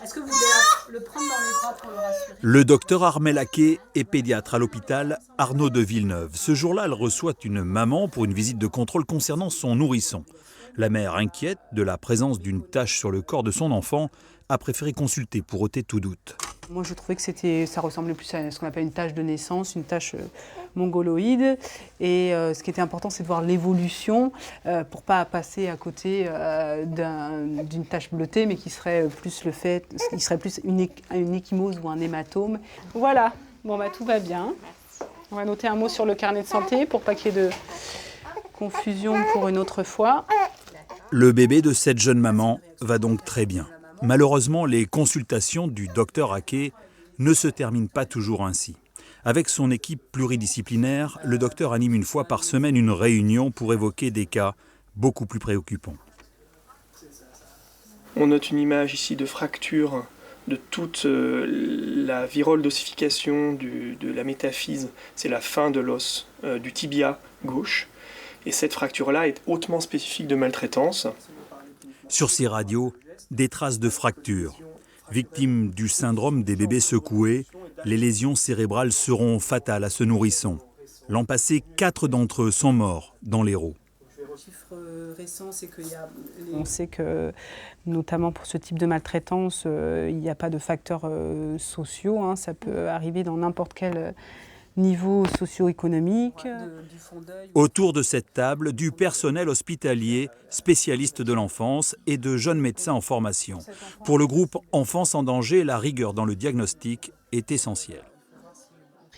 Est-ce que vous voulez le prendre dans les bras pour le rassurer? Le docteur Armel Aquet est pédiatre à l'hôpital Arnaud de Villeneuve. Ce jour-là, elle reçoit une maman pour une visite de contrôle concernant son nourrisson. La mère, inquiète de la présence d'une tache sur le corps de son enfant, a préféré consulter pour ôter tout doute. Moi, je trouvais que ça ressemblait plus à ce qu'on appelle une tache de naissance, une tache mongoloïde. Et ce qui était important, c'est de voir l'évolution pour ne pas passer à côté d'une tache bleutée, mais qui serait plus une ecchymose ou un hématome. Voilà, bon, tout va bien. On va noter un mot sur le carnet de santé pour pas qu'il y ait de confusion pour une autre fois. Le bébé de cette jeune maman va donc très bien. Malheureusement, les consultations du docteur Aquet ne se terminent pas toujours ainsi. Avec son équipe pluridisciplinaire, le docteur anime une fois par semaine une réunion pour évoquer des cas beaucoup plus préoccupants. On note une image ici de fracture de toute la virole d'ossification de la métaphyse. C'est la fin de l'os du tibia gauche. Et cette fracture-là est hautement spécifique de maltraitance. Sur ces radios, des traces de fractures. Victimes du syndrome des bébés secoués, les lésions cérébrales seront fatales à ce nourrisson. L'an passé, 4 d'entre eux sont morts dans l'Hérault. On sait que, notamment pour ce type de maltraitance, il n'y a pas de facteurs sociaux. Ça peut arriver dans n'importe quel niveau socio-économique. Autour de cette table, du personnel hospitalier, spécialiste de l'enfance et de jeunes médecins en formation. Pour le groupe Enfance en danger, la rigueur dans le diagnostic est essentielle.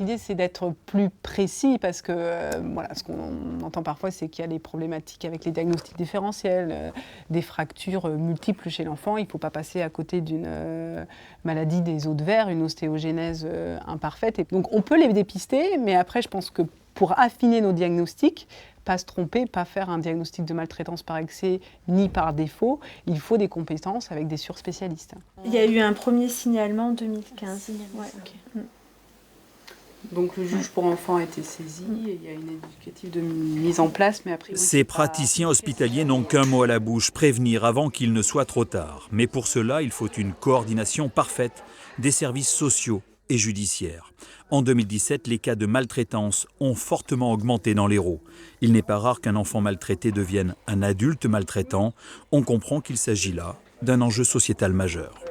L'idée, c'est d'être plus précis parce que ce qu'on entend parfois, c'est qu'il y a des problématiques avec les diagnostics différentiels, des fractures multiples chez l'enfant. Il ne faut pas passer à côté d'une maladie des os de verre, une ostéogenèse imparfaite. Et donc, on peut les dépister, mais après, je pense que pour affiner nos diagnostics, pas se tromper, pas faire un diagnostic de maltraitance par excès ni par défaut, il faut des compétences avec des surspécialistes. Il y a eu un premier signalement en 2015. Ouais. Okay. Donc le juge pour enfants a été saisi, et il y a une éducative de mise en place, mais après... Ces praticiens hospitaliers n'ont qu'un mot à la bouche, prévenir avant qu'il ne soit trop tard. Mais pour cela, il faut une coordination parfaite des services sociaux et judiciaires. En 2017, les cas de maltraitance ont fortement augmenté dans l'Hérault. Il n'est pas rare qu'un enfant maltraité devienne un adulte maltraitant. On comprend qu'il s'agit là d'un enjeu sociétal majeur.